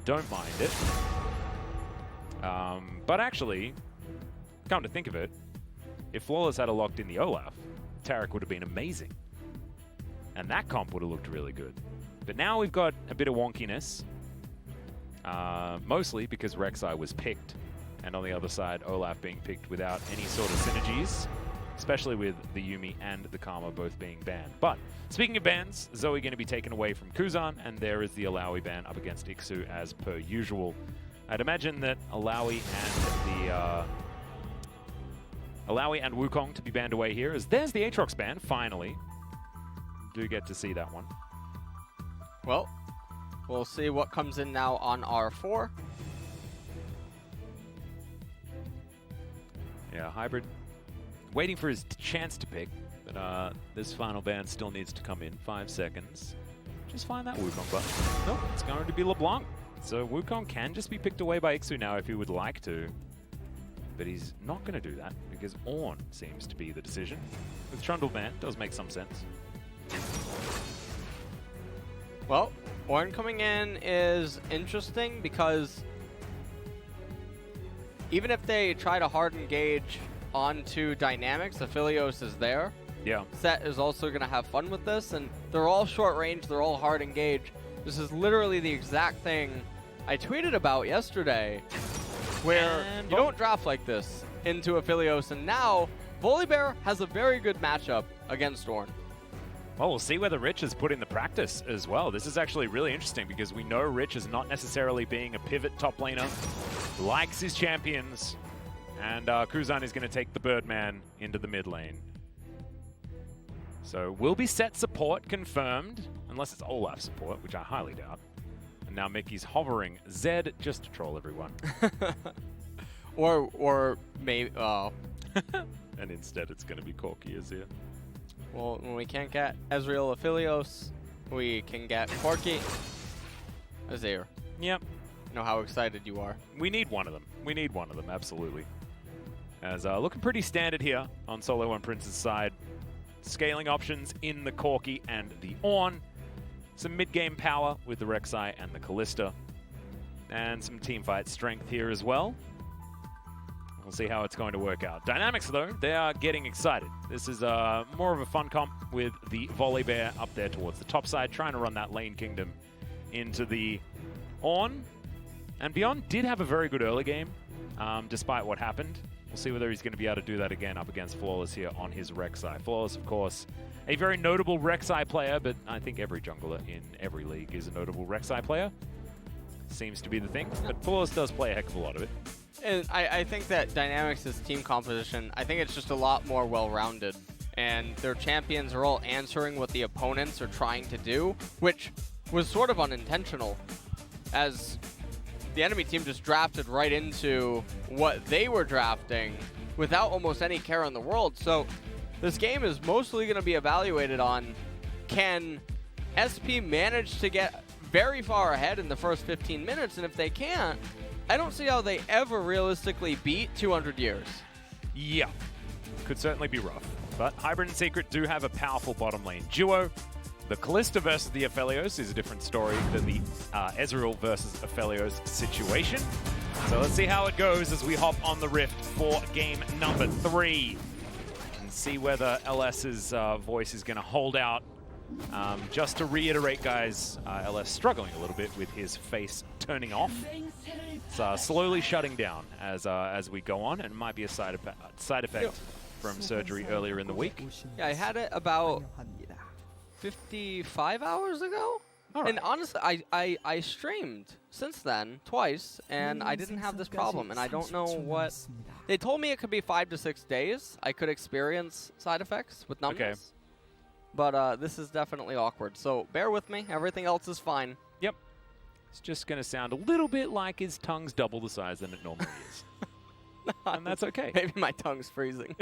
don't mind it. But actually, come to think of it, if Flawless had locked in the Olaf, Taric would have been amazing. And that comp would have looked really good. But now we've got a bit of wonkiness. Mostly because Rek'Sai was picked. And on the other side, Olaf being picked without any sort of synergies. Especially with the Yuumi and the Karma both being banned. But speaking of bans, Zoe going to be taken away from Kuzan. And there is the Alawi ban up against ikssu as per usual. I'd imagine that Alawi and Wukong to be banned away here. As there's the Aatrox ban, finally. Do get to see that one. Well, we'll see what comes in now on R4. Yeah, Hybrid waiting for his chance to pick, but this final ban still needs to come in. 5 seconds. Just find that Wukong button. Nope, it's going to be LeBlanc. So Wukong can just be picked away by ikssu now if he would like to. But he's not going to do that because Ornn seems to be the decision. With Trundle ban, does make some sense. Well, Ornn coming in is interesting because even if they try to hard engage onto Dynamics, Aphelios is there. Yeah. Sett is also going to have fun with this, and they're all short range, they're all hard engage. This is literally the exact thing I tweeted about yesterday, where you don't draft like this into Aphelios, and now Volibear has a very good matchup against Ornn. Well, we'll see whether Rich is put in the practice as well. This is actually really interesting because we know Rich is not necessarily being a pivot top laner, likes his champions, and Kuzan is going to take the Birdman into the mid lane. So will be Sett support confirmed, unless it's Olaf support, which I highly doubt. And now Mickey's hovering Zed just to troll everyone. or maybe, And instead it's going to be Corki Azir. Well, when we can't get Ezreal Aphelios, we can get Corki Azir. Yep. I know how excited you are. We need one of them. We need one of them, absolutely. As looking pretty standard here on SeolHaeOne Prince's side. Scaling options in the Corki and the Ornn. Some mid-game power with the Rek'Sai and the Kalista. And some teamfight strength here as well. We'll see how it's going to work out. Dynamics, though, they are getting excited. This is more of a fun comp with the Volibear up there towards the top side, trying to run that lane kingdom into the Ornn. And Beyond did have a very good early game, despite what happened. We'll see whether he's going to be able to do that again up against Flawless here on his Rek'Sai. Flawless, of course, a very notable Rek'Sai player, but I think every jungler in every league is a notable Rek'Sai player. Seems to be the thing, but Flawless does play a heck of a lot of it. And I think that Dynamics' team composition, I think it's just a lot more well-rounded. And their champions are all answering what the opponents are trying to do, which was sort of unintentional, as the enemy team just drafted right into what they were drafting without almost any care in the world. So this game is mostly going to be evaluated on, can SP manage to get very far ahead in the first 15 minutes? And if they can't, I don't see how they ever realistically beat 200 years. Yeah, could certainly be rough. But Hybrid and Secret do have a powerful bottom lane duo. The Kalista versus the Aphelios is a different story than the Ezreal versus Aphelios situation. So let's see how it goes as we hop on the Rift for game number 3. And see whether LS's voice is going to hold out. Just to reiterate, guys, LS struggling a little bit with his face turning off. It's slowly shutting down as we go on, and it might be a side effect from surgery earlier in the week. Yeah, I had it about 55 hours ago. Right. And honestly, I streamed since then twice, and I didn't have this problem, and I don't know what... They told me it could be 5 to 6 days. I could experience side effects with numbness. Okay. But this is definitely awkward, so bear with me. Everything else is fine. Yep. It's just going to sound a little bit like his tongue's double the size than it normally is. And that's okay. Maybe my tongue's freezing.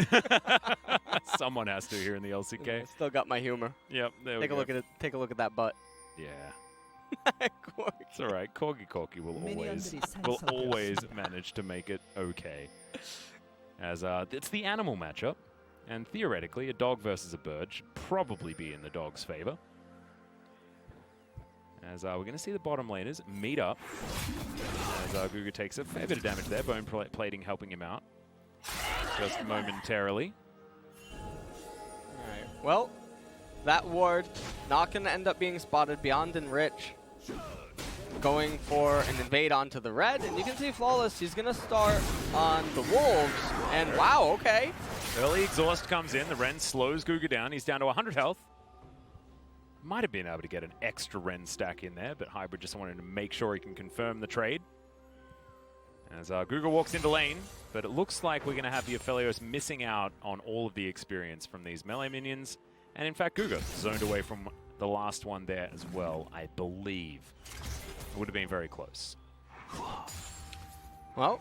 Someone has to here in the LCK. I still got my humor. Yep, there we Take go. a look at it. Take a look at that butt. Yeah. It's all right. Corki will always manage to make it okay. As it's the animal matchup, and theoretically, a dog versus a bird should probably be in the dog's favor. As we're going to see the bottom laners meet up. As GuGer takes a fair bit of damage there. Bone plating helping him out. Just momentarily. Alright, well, that ward not going to end up being spotted. Beyond and Rich going for an invade onto the red. And you can see Flawless, he's going to start on the Wolves. And wow, okay. Early exhaust comes in. The Ren slows GuGer down. He's down to 100 health. Might have been able to get an extra Ren stack in there, but Hybrid just wanted to make sure he can confirm the trade. As GuGer walks into lane, but it looks like we're going to have the Aphelios missing out on all of the experience from these melee minions. And in fact, GuGer zoned away from the last one there as well, I believe. It would have been very close. Well,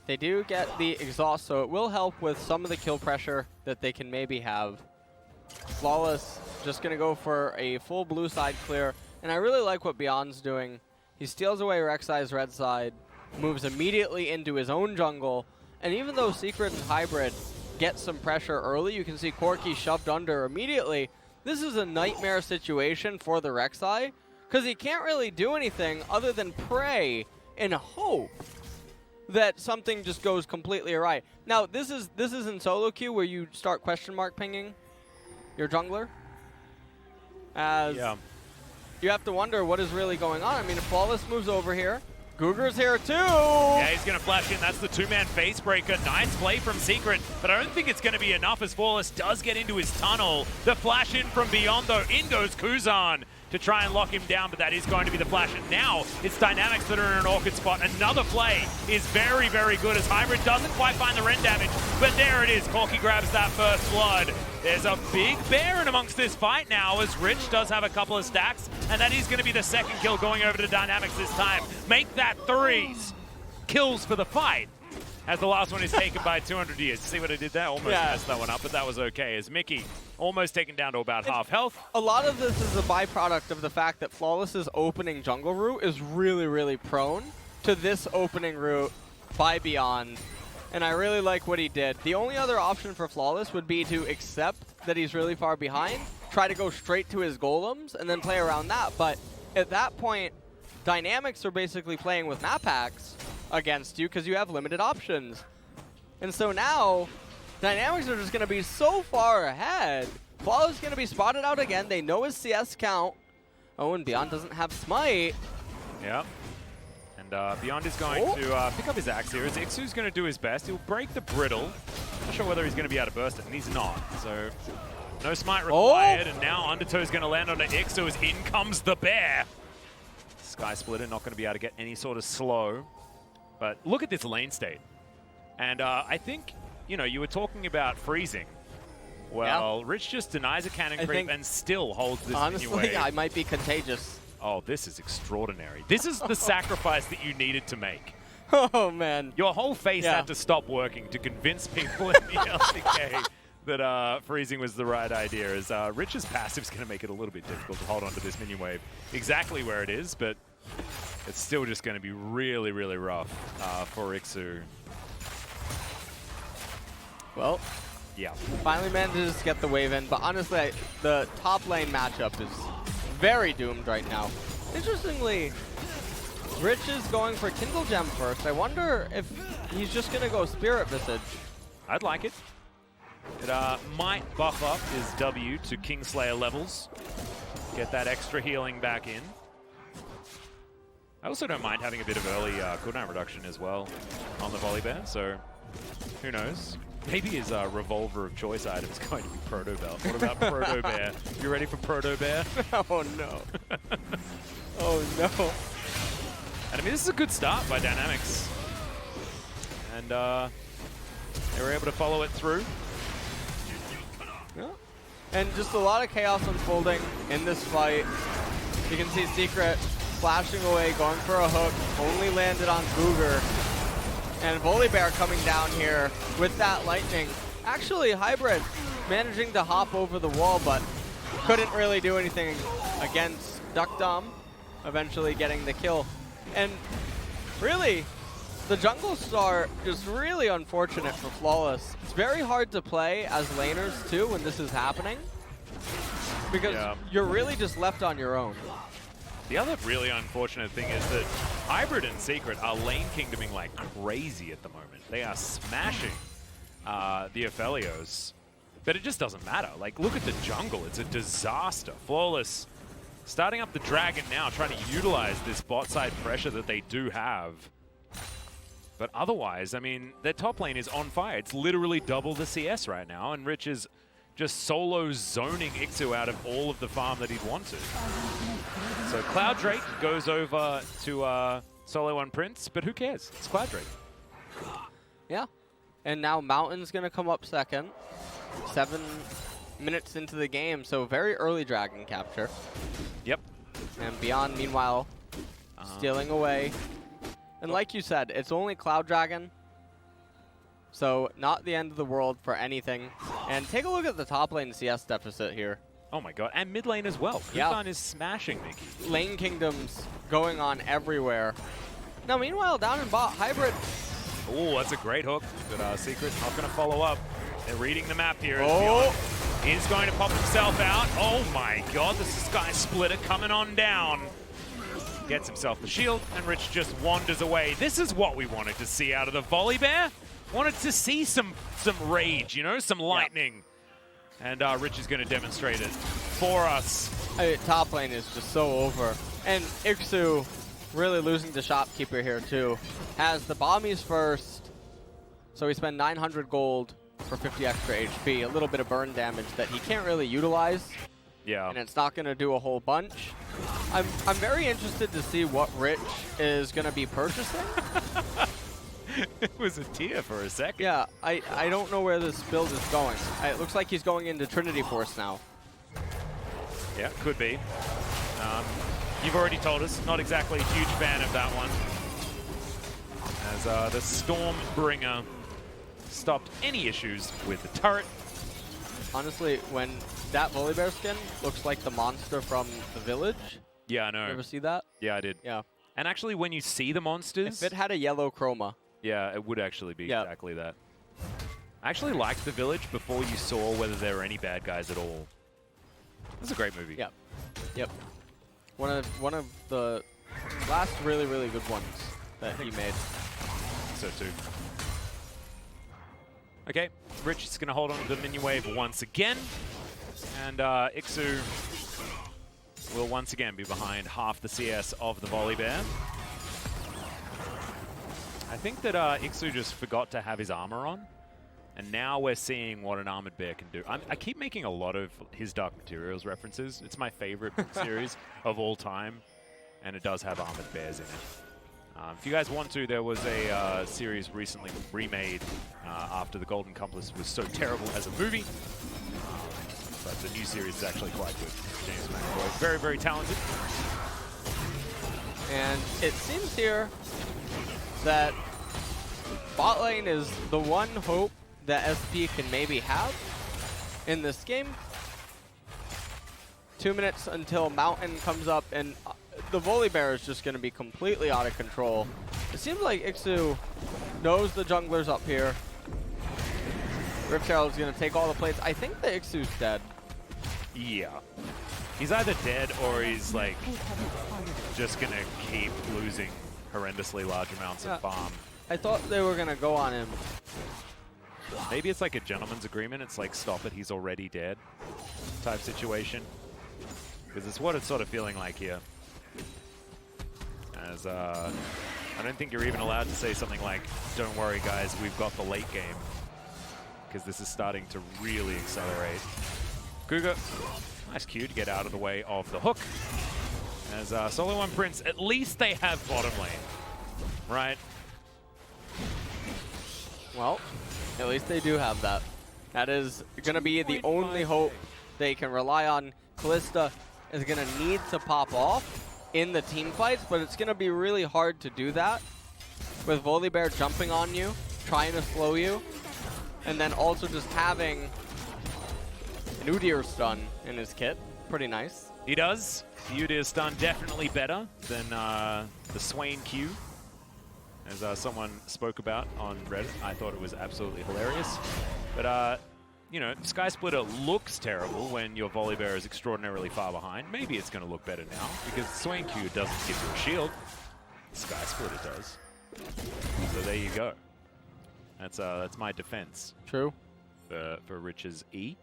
they do get the exhaust, so it will help with some of the kill pressure that they can maybe have. Flawless just going to go for a full blue side clear. And I really like what Beyond's doing. He steals away Rek'Sai's red side, moves immediately into his own jungle. And even though Secret and Hybrid get some pressure early, you can see Corki shoved under immediately. This is a nightmare situation for the Rek'Sai, because he can't really do anything other than pray and hope that something just goes completely awry. Now, this is in solo queue where you start question mark pinging your jungler, as you have to wonder what is really going on. I mean, if Flawless moves over here, GuGer's here too. Yeah, he's going to flash in. That's the two-man face breaker. Nice play from Secret, but I don't think it's going to be enough as Flawless does get into his tunnel. The flash in from Beyond, though. In goes Kuzan to try and lock him down, but that is going to be the flash. And now it's Dynamics that are in an awkward spot. Another play is very, very good as Hybrid doesn't quite find the Ren damage, but there it is. Corki grabs that first blood. There's a big bear in amongst this fight now as Rich does have a couple of stacks, and that is going to be the second kill going over to Dynamics this time. Make that 3 kills for the fight as the last one is taken by 200 years. See what I did there? Almost messed that one up, but that was okay as Mickey almost taken down to about half health. A lot of this is a byproduct of the fact that Flawless's opening jungle route is really, really prone to this opening route by Beyond. And I really like what he did. The only other option for Flawless would be to accept that he's really far behind, try to go straight to his golems, and then play around that. But at that point, Dynamics are basically playing with map hacks against you because you have limited options. And so now, Dynamics are just going to be so far ahead. Flawless is going to be spotted out again. They know his CS count. Oh, and Beyond doesn't have Smite. Yep. And Beyond is going to pick up his axe here. As Iksu's going to do his best. He'll break the brittle. Not sure whether he's going to be able to burst it, and he's not. So, no smite required. And now Undertow's going to land on the Iksu as in comes the bear. Sky Splitter not going to be able to get any sort of slow. But look at this lane state. And I think, you know, you were talking about freezing. Well, Rich just denies a cannon creep and still holds this honestly, I might be contagious. Oh, this is extraordinary. This is the sacrifice that you needed to make. Oh, man. Your whole face had to stop working to convince people in the LCK that freezing was the right idea. As Rich's passive is going to make it a little bit difficult to hold on to this minion wave exactly where it is, but it's still just going to be really, really rough for ikssu. Well, finally manages to get the wave in, but honestly, the top lane matchup is very doomed right now. Interestingly, Rich is going for Kindle Gem first. I wonder if he's just going to go Spirit Visage. I'd like it. It might buff up his W to Kingslayer levels. Get that extra healing back in. I also don't mind having a bit of early cooldown reduction as well on the Volibear, so who knows? Maybe his revolver of choice item is going to be Proto Belt. What about Proto Bear? You ready for Proto Bear? Oh, no. Oh, no. And I mean, this is a good start by Dynamics. And they were able to follow it through. Yeah. And just a lot of chaos unfolding in this fight. You can see Secret flashing away, going for a hook, only landed on GuGer. And Volibear coming down here with that lightning. Actually, Hybrid managing to hop over the wall, but couldn't really do anything against deokdam, eventually getting the kill. And really, the jungle start is really unfortunate for Flawless. It's very hard to play as laners, too, when this is happening. Because you're really just left on your own. The other really unfortunate thing is that Hybrid and Secret are lane kingdoming like crazy at the moment. They are smashing the Aphelios, but it just doesn't matter. Like, look at the jungle. It's a disaster. Flawless starting up the Dragon now, trying to utilize this bot side pressure that they do have. But otherwise, I mean, their top lane is on fire. It's literally double the CS right now, and Rich is just solo zoning ikssu out of all of the farm that he'd want to. So Cloud Drake goes over to SeolHaeOne Prince, but who cares? It's Cloud Drake. Yeah. And now Mountain's going to come up second. 7 minutes into the game, so very early Dragon capture. Yep. And Beyond, meanwhile, stealing away. And like you said, it's only Cloud Dragon. So not the end of the world for anything. And take a look at the top lane CS deficit here. Oh my god, and mid lane as well. Kuzan is smashing Mickey. Lane kingdoms going on everywhere. Now meanwhile, down in bot, Hybrid. Oh, that's a great hook, but Secret not going to follow up. They're reading the map here. He's going to pop himself out. Oh my god, the Sky Splitter coming on down. Gets himself the shield, and Rich just wanders away. This is what we wanted to see out of the Volibear. Wanted to see some rage, you know, some lightning. And Rich is going to demonstrate it for us. Top lane is just so over. And ikssu really losing to Shopkeeper here too. Has the bombies first. So we spend 900 gold for 50 extra HP. A little bit of burn damage that he can't really utilize. Yeah. And it's not going to do a whole bunch. I'm very interested to see what Rich is going to be purchasing. It was a tear for a second. Yeah, I don't know where this build is going. It looks like he's going into Trinity Force now. Yeah, could be. You've already told us, not exactly a huge fan of that one. As the Stormbringer stopped any issues with the turret. Honestly, when that Volibear skin looks like the monster from the village. Yeah, I know. You ever see that? Yeah, I did. Yeah. And actually, when you see the monsters... If it had a yellow chroma. Yeah, it would actually be exactly that. I actually liked the village before you saw whether there were any bad guys at all. It was a great movie. Yep. Yep. One of the last really good ones that he made. So too. Okay, Rich is going to hold on to the minion wave once again, and ikssu will once again be behind half the CS of the Volibear. I think that ikssu just forgot to have his armor on, and now we're seeing what an armored bear can do. I keep making a lot of his Dark Materials references. It's my favorite series of all time, and it does have armored bears in it. If you guys want to, there was a series recently remade after The Golden Compass was so terrible as a movie. But the new series is actually quite good. James McAvoy, very, very talented. And it seems here that bot lane is the one hope that SP can maybe have in this game. 2 minutes until Mountain comes up, and the Volibear is just going to be completely out of control. It seems like ikssu knows the jungler's up here. Rift Herald's going to take all the plates. I think the ikssu's dead. Yeah. He's either dead or he's like just going to keep losing horrendously large amounts of farm. I thought they were going to go on him. Maybe it's like a gentleman's agreement. It's like, stop it, he's already dead type situation. Because it's what it's sort of feeling like here. As I don't think you're even allowed to say something like, don't worry guys, we've got the late game. Because this is starting to really accelerate. GuGer, nice Q to get out of the way of the hook. As SeolHaeOne Prince, at least they have bottom lane, right? Well, at least they do have that. That is going to be the only hope they can rely on. Kalista is going to need to pop off in the team fights, but it's going to be really hard to do that with Volibear jumping on you, trying to slow you, and then also just having an Udyr stun in his kit. Pretty nice. He does. The Udyr stun definitely better than the Swain Q, as someone spoke about on Reddit. I thought it was absolutely hilarious. But you know, Sky Splitter looks terrible when your Volibear is extraordinarily far behind. Maybe it's going to look better now because Swing Q doesn't give you a shield. Sky Splitter does. So there you go. That's my defense. True. For Rich's E.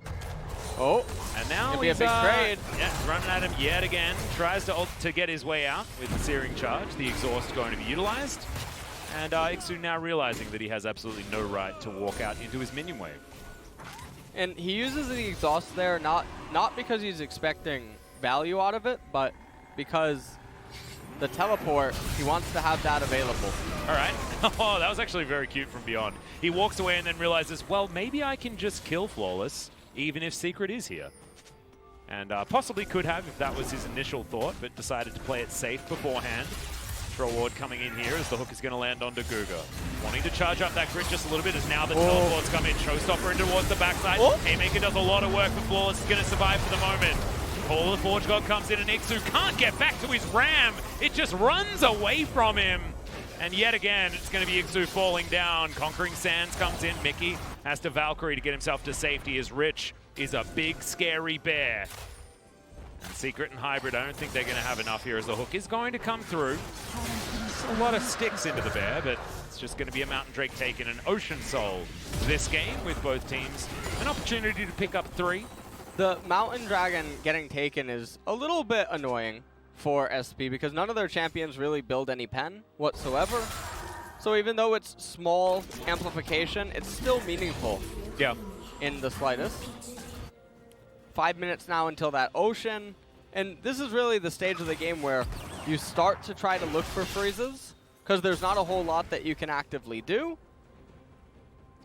Oh, and now he's he's a big trade. Yeah, running at him yet again. Tries to get his way out with the Searing Charge. The exhaust going to be utilized. And ikssu now realizing that he has absolutely no right to walk out into his minion wave. And he uses the exhaust there not because he's expecting value out of it, but because the teleport, he wants to have that available. All right. Oh, that was actually very cute from Beyond. He walks away and then realizes, well, maybe I can just kill Flawless, even if Secret is here. And possibly could have if that was his initial thought, but decided to play it safe beforehand. Troll Ward coming in here as the hook is going to land onto GuGer. Wanting to charge up that grid just a little bit as now the teleports come in. Showstopper in towards the backside. Haymaker does a lot of work for Flawless. Is going to survive for the moment. Call of the Forge God comes in and ikssu can't get back to his ram. It just runs away from him. And yet again, it's going to be ikssu falling down. Conquering Sands comes in. Mickey has to Valkyrie to get himself to safety as Rich is a big, scary bear. And Secret and Hybrid, I don't think they're going to have enough here as the hook is going to come through. A lot of sticks into the bear, but it's just going to be a Mountain Drake taken an Ocean Soul this game with both teams. An opportunity to pick up 3. The Mountain Dragon getting taken is a little bit annoying for SP because none of their champions really build any pen whatsoever. So even though it's small amplification, it's still meaningful. Yeah. In the slightest. 5 minutes now until that ocean. And this is really the stage of the game where you start to try to look for freezes because there's not a whole lot that you can actively do.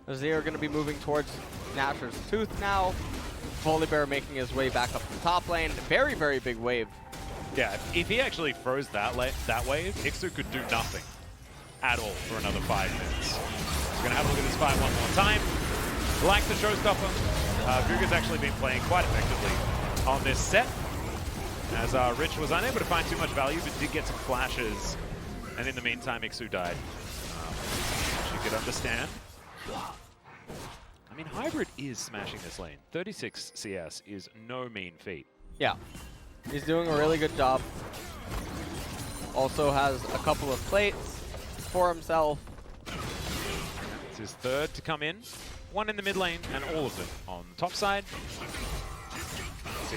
Azir going to be moving towards Nashor's Tooth now. Volibear making his way back up the top lane. Very, very big wave. Yeah, if he actually froze that wave, ikssu could do nothing at all for another 5 minutes. We're going to have a look at this fight one more time. Like the showstopper, GuGer's actually been playing quite effectively on this set, as Rich was unable to find too much value, but did get some flashes. And in the meantime, ikssu died. She could understand. I mean, Hybrid is smashing this lane. 36 CS is no mean feat. Yeah. He's doing a really good job. Also has a couple of plates for himself. It's his third to come in. 1 in the mid lane and all of them on top side. See,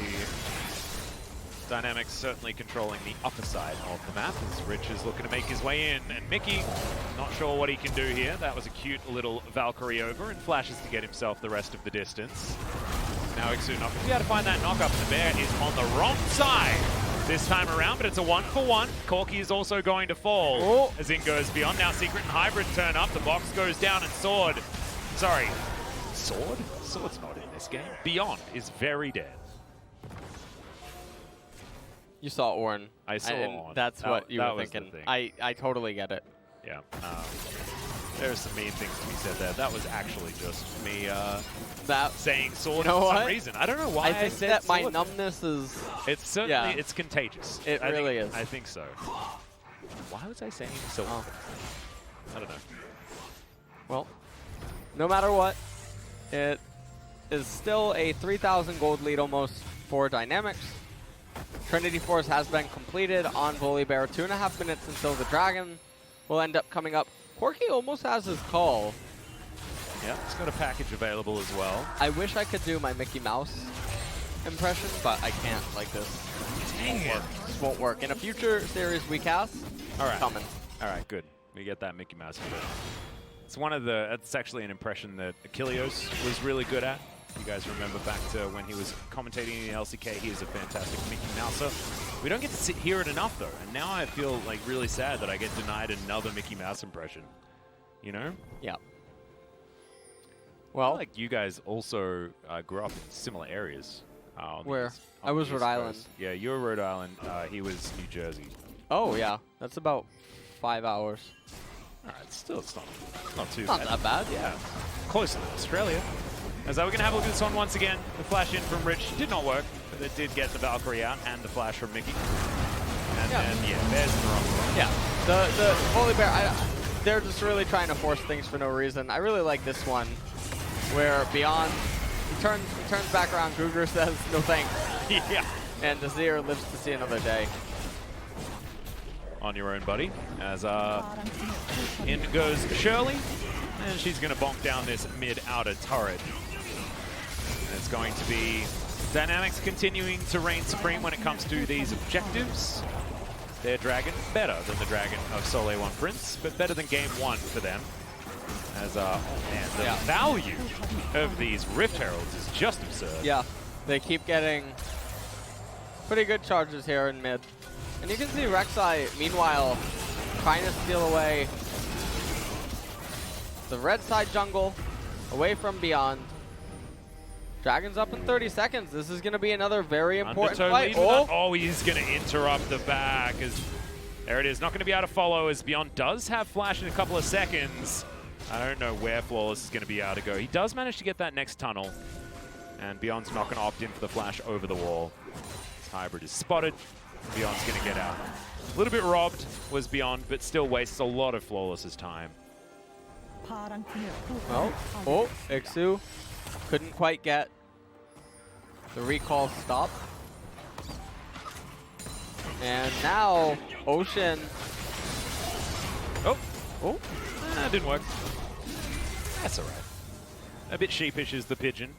Dynamics certainly controlling the upper side of the map as Rich is looking to make his way in. And Mickey, not sure what he can do here. That was a cute little Valkyrie over and flashes to get himself the rest of the distance. Now ikssu not going to be able to find that knock-up. The bear is on the wrong side this time around, but it's a 1-for-1. Corki is also going to fall as in goes Beyond. Now Secret and Hybrid turn up. The box goes down and Sword. Sorry. Sword? Sword's not in this game. Beyond is very dead. You saw Ornn. I saw Ornn. That's what you were thinking. I totally get it. Yeah. There's some mean things to be said there. That was actually just me saying sword for some reason. I don't know why I think said that sword. my numbness is... It's certainly, it's contagious. It really is. I think so. Why was I saying so often? I don't know. Well, no matter what, it is still a 3,000 gold lead almost for Dynamics. Trinity Force has been completed on Volibear. 2.5 minutes until the Dragon will end up coming up. Corki almost has his call. Yeah, it's got a package available as well. I wish I could do my Mickey Mouse impression, but I can't like this. Dang it. This won't work. In a future series we cast, coming. All right, good. We get that Mickey Mouse impression. It's one of the, it's actually an impression that Aphelios was really good at. You guys remember back to when he was commentating in the LCK, he is a fantastic Mickey Mouser. We don't get to hear it enough though, and now I feel like really sad that I get denied another Mickey Mouse impression. You know? Yeah. Well, like you guys also grew up in similar areas. Where? I was Rhode Island. Yeah, you were Rhode Island. He was New Jersey. Oh yeah, that's about 5 hours. All right, still it's not too not bad. That bad. Yeah, closer than Australia. As we're going to have a look at this one once again. The flash in from Rich did not work, but it did get the Valkyrie out and the flash from Mickey. And then, Bear's in the wrong spot. Yeah, the Volibear, they're just really trying to force things for no reason. I really like this one, where Beyond turns back around. GuGer says, no thanks. Yeah. And Azir lives to see another day. On your own, buddy. As in goes Shirley, and she's going to bonk down this mid-outer turret. And it's going to be Dynamics continuing to reign supreme when it comes to these objectives. Their dragon better than the dragon of SeolHaeOne Prince, but better than game one for them. As man, the value of these Rift Heralds is just absurd. Yeah, they keep getting pretty good charges here in mid. And you can see Rek'Sai, meanwhile, trying to steal away the red side jungle, away from Beyond. Dragon's up in 30 seconds. This is going to be another very important fight. Oh, he's going to interrupt the back. There it is. Not going to be able to follow as Beyond does have flash in a couple of seconds. I don't know where Flawless is going to be able to go. He does manage to get that next tunnel. And Beyond's not going to opt in for the flash over the wall. This hybrid is spotted. Beyond's going to get out. A little bit robbed was Beyond, but still wastes a lot of Flawless's time. Oh, ikssu couldn't quite get the recall stop. And now Ocean. Oh, didn't work. That's all right. A bit sheepish is the pigeon,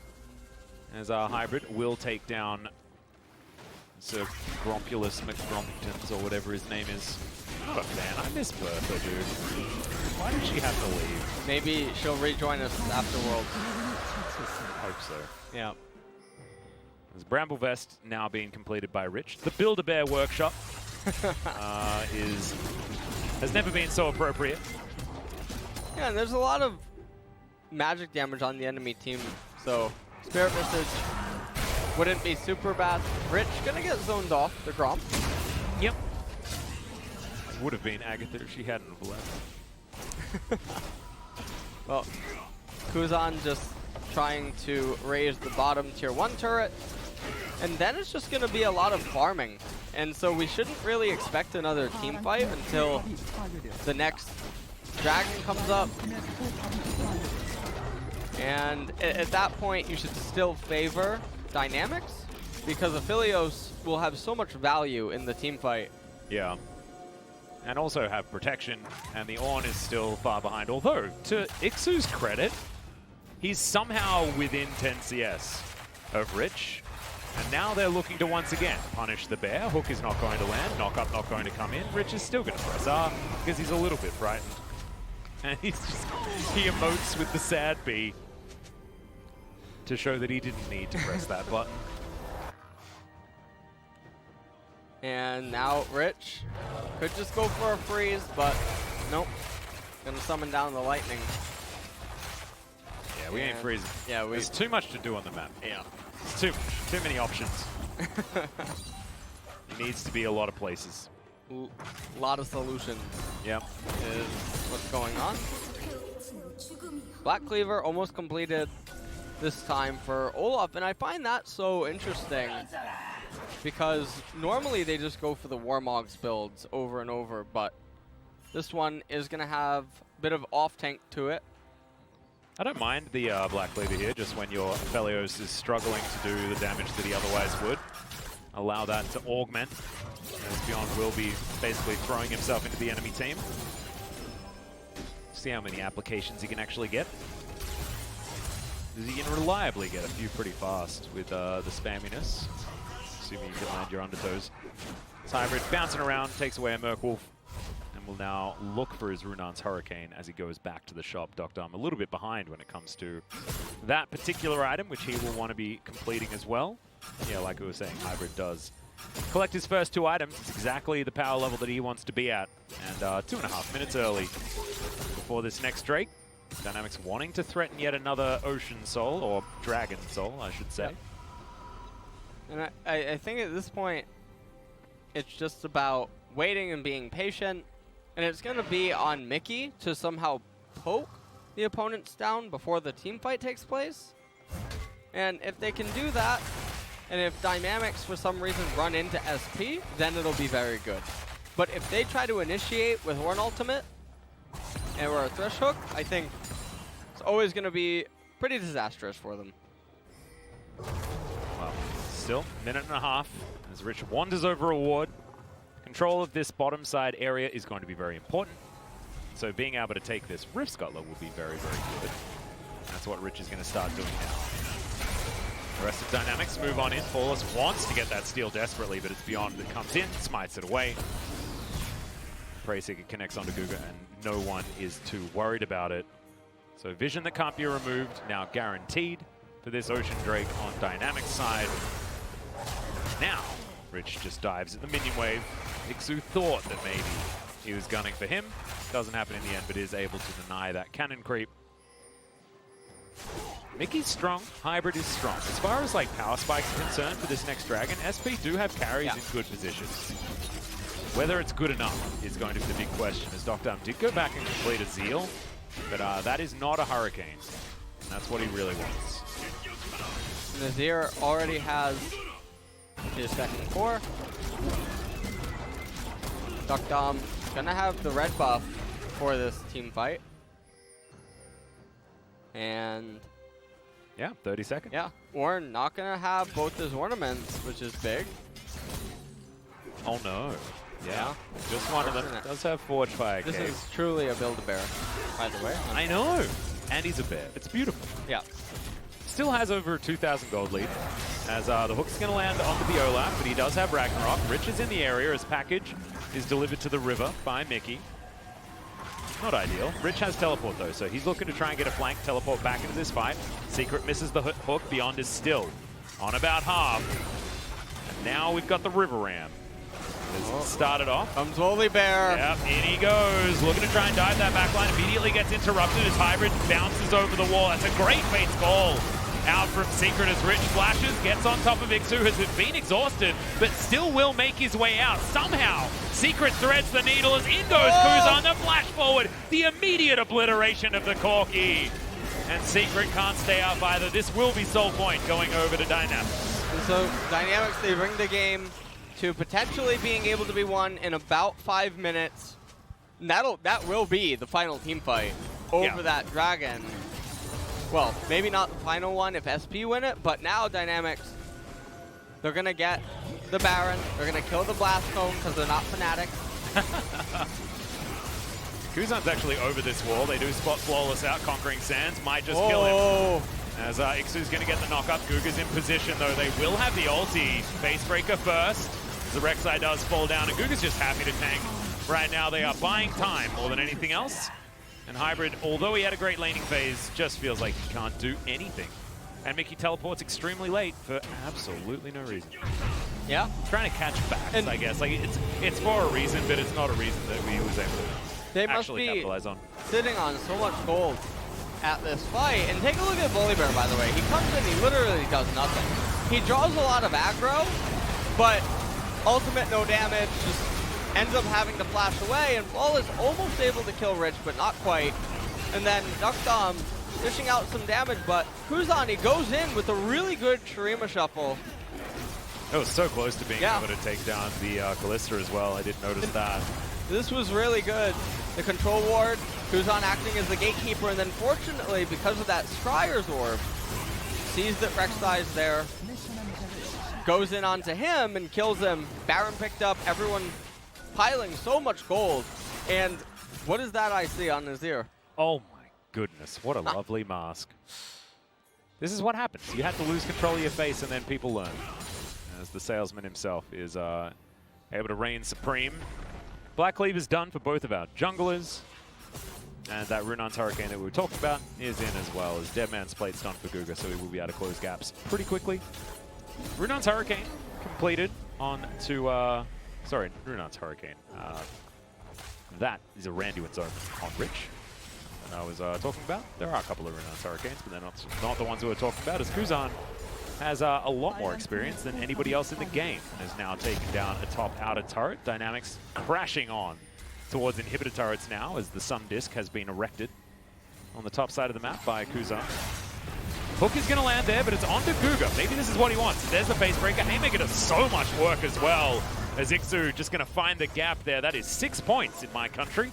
as our hybrid will take down Sir Grompulus McGromptons, or whatever his name is. But man, I miss Bertha, dude. Why did she have to leave? Maybe she'll rejoin us after Worlds. Hope so. Yeah. There's Bramble Vest now being completed by Rich. The Build-A-Bear workshop has never been so appropriate. Yeah, and there's a lot of magic damage on the enemy team, so Spirit Visage wouldn't be super bad. Rich gonna get zoned off the Gromp. Yep. Would have been Agatha if she hadn't have left. Well, Kuzan just trying to raise the bottom tier 1 turret, and then it's just gonna be a lot of farming. And so we shouldn't really expect another team fight until the next dragon comes up. And at that point, you should still favor Dynamics, because Aphelios will have so much value in the team fight. Yeah. And also have protection, and the Ornn is still far behind. Although, to Iksu's credit, he's somehow within 10 CS of Rich. And now they're looking to once again punish the bear. Hook is not going to land, knock up not going to come in. Rich is still going to press R because he's a little bit frightened. And he emotes with the sad bee to show that he didn't need to press that button. And now Rich could just go for a freeze, but nope. Gonna summon down the lightning. Yeah, we ain't freezing. Yeah, there's too much to do on the map. Yeah. It's too many options. It needs to be a lot of places. Lot of solutions. Yep. Is what's going on. Black Cleaver almost completed this time for Olaf, and I find that so interesting because normally they just go for the Warmogs builds over and over, but this one is going to have a bit of off-tank to it. I don't mind the Black Cleaver here, just when your Aphelios is struggling to do the damage that he otherwise would. Allow that to augment, as Beyond will be basically throwing himself into the enemy team. See how many applications he can actually get. He can reliably get a few pretty fast with the spamminess, assuming you can land your undertows. This hybrid bouncing around, takes away a Merkwolf, and will now look for his Runarn's Hurricane as he goes back to the shop. deokdam a little bit behind when it comes to that particular item, which he will want to be completing as well. Yeah, like we were saying, hybrid does collect his first 2 items. It's exactly the power level that he wants to be at, and 2.5 minutes early before this next Drake. Dynamics wanting to threaten yet another Ocean Soul, or Dragon Soul, I should say. Yep. And I think at this point, it's just about waiting and being patient, and it's going to be on Mickey to somehow poke the opponents down before the team fight takes place. And if they can do that, and if Dynamics for some reason run into SP, then it'll be very good. But if they try to initiate with Ornn ultimate, or a Thresh hook, I think it's always going to be pretty disastrous for them. still. Minute and a half as Rich wanders over a ward. Control of this bottom side area is going to be very important. So being able to take this Rift Scuttler will be very, very good. That's what Rich is going to start doing now. The rest of Dynamics move on in. Flawless wants to get that steal desperately, but it's Beyond that comes in, smites it away. Preyseeker connects onto GuGer, and no one is too worried about it. So vision that can't be removed, now guaranteed for this Ocean Drake on Dynamics side. Now, Rich just dives at the minion wave. ikssu thought that maybe he was gunning for him. Doesn't happen in the end, but is able to deny that cannon creep. Mickey's strong, Hybrid is strong. As far as like power spikes are concerned for this next dragon, SP do have carries in good positions. Whether it's good enough is going to be the big question, as deokdam did go back and complete a Zeal, but that is not a Hurricane. And that's what he really wants. Azir already has his second core. deokdam gonna have the red buff for this team fight. And yeah, 30 seconds. Yeah, Ornn not gonna have both his ornaments, which is big. Oh no. Yeah, just one of them does have Forge Fire Cave. This is truly a Build-A-Bear, by the way. I know! And he's a bear. It's beautiful. Yeah. Still has over a 2,000 gold lead, as the hook's going to land onto the Olaf, but he does have Ragnarok. Rich is in the area as package is delivered to the river by Mickey. Not ideal. Rich has teleport though, so he's looking to try and get a flank teleport back into this fight. Secret misses the hook. Beyond is still on about half. And now we've got the river ram. Started off. Comes Volibear. Yep, in he goes. Looking to try and dive that backline. Immediately gets interrupted as Hybrid bounces over the wall. That's a great Fate's Call out from Secret as Rich flashes, gets on top of ikssu, has been exhausted, but still will make his way out. Somehow, Secret threads the needle as in goes Kuzan, the flash forward, the immediate obliteration of the Corki. And Secret can't stay out either. This will be Soul Point going over to Dynamics. And so Dynamics, they bring the game to potentially being able to be won in about 5 minutes. And that will be the final team fight over that dragon. Well, maybe not the final one if SP win it, but now Dynamics, they're going to get the Baron. They're going to kill the Blast Cone because they're not Fnatic. Kuzan's actually over this wall. They do spot Flawless out. Conquering Sands might just kill him. As ikssu's going to get the knock-up. GuGer's in position, though. They will have the ulti. Facebreaker first. The Rek'Sai does fall down, and GuGer's just happy to tank. Right now, they are buying time more than anything else. And Hybrid, although he had a great laning phase, just feels like he can't do anything. And Mickey teleports extremely late for absolutely no reason. Yeah. Trying to catch backs, I guess. Like it's for a reason, but it's not a reason that we was able to actually capitalize on. Sitting on so much gold at this fight. And take a look at Volibear, by the way. He comes in, he literally does nothing. He draws a lot of aggro, but ultimate no damage, just ends up having to flash away, and Flawless almost able to kill Rich, but not quite. And then deokdam dishing out some damage, but Kuzan, he goes in with a really good Shurima shuffle. It was so close to being able to take down the Kalista as well. I didn't notice that. This was really good. The control ward, Kuzan acting as the gatekeeper, and then fortunately, because of that Scryer's Orb, sees that Rek'Sai's there, goes in onto him and kills him. Baron picked up, everyone piling so much gold. And what is that I see on Azir? Oh my goodness, what a lovely mask. This is what happens. You have to lose control of your face and then people learn. As the salesman himself is able to reign supreme. Black Cleave is done for both of our junglers. And that Runaan's Hurricane that we were talking about is in as well, as Deadman's Plate's done for GuGer, so he will be able to close gaps pretty quickly. Runaan's Hurricane completed on to, sorry, Runaan's Hurricane. That is a Randuin Zone on Rich. And I was talking about, there are a couple of Runaan's Hurricanes, but they're not the ones we were talking about, as Kuzan has a lot more experience than anybody else in the game, and has now taken down a top outer turret. Dynamics crashing on towards inhibitor turrets now, as the Sun Disc has been erected on the top side of the map by Kuzan. Hook is going to land there, but it's onto GuGer. Maybe this is what he wants. There's the Facebreaker. Haymaker does so much work as well, as ikssu just going to find the gap there. That is 6 points in my country.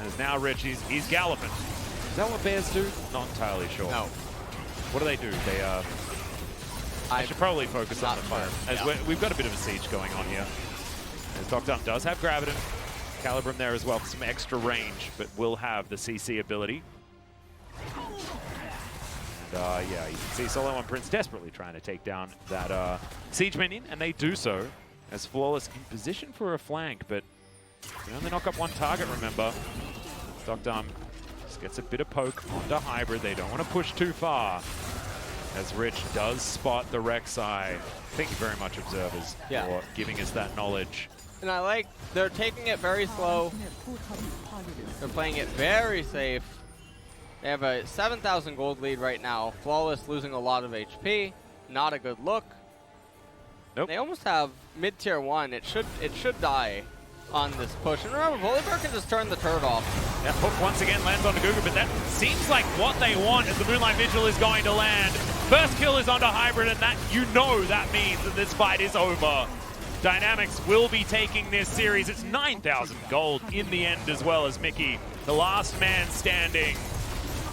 As now Rich, he's galloping. Is that what bears do? Not entirely sure. No. What do? They I should probably focus on the fire. As we've got a bit of a siege going on here. As deokdam does have Graviton. Calibrum there as well for some extra range, but will have the CC ability. And yeah, you can see SeolHaeOne Prince desperately trying to take down that siege minion, and they do so as Flawless in position for a flank, but they only knock up one target, remember. deokdam just gets a bit of poke onto Hybrid. They don't want to push too far. As Rich does spot the Rek'Sai. Thank you very much, observers, for giving us that knowledge. And I like, they're taking it very slow. They're playing it very safe. They have a 7,000 gold lead right now. Flawless losing a lot of HP. Not a good look. Nope. They almost have mid-tier 1. It should die on this push. And remember, Volibear can just turn the turret off. That hook once again lands on GuGer, but that seems like what they want as the Moonlight Vigil is going to land. First kill is onto Hybrid, and that, you know, that means that this fight is over. Dynamics will be taking this series. It's 9,000 gold in the end, as well as Mickey, the last man standing.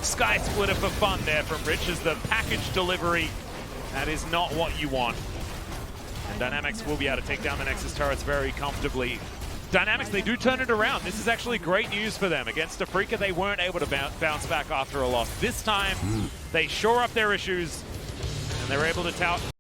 Sky Splitter for fun there from Rich as the package delivery. That is not what you want. And Dynamics will be able to take down the Nexus turrets very comfortably. Dynamics, they do turn it around. This is actually great news for them. Against Afrika, they weren't able to bounce back after a loss. This time, they shore up their issues, and they're able to tout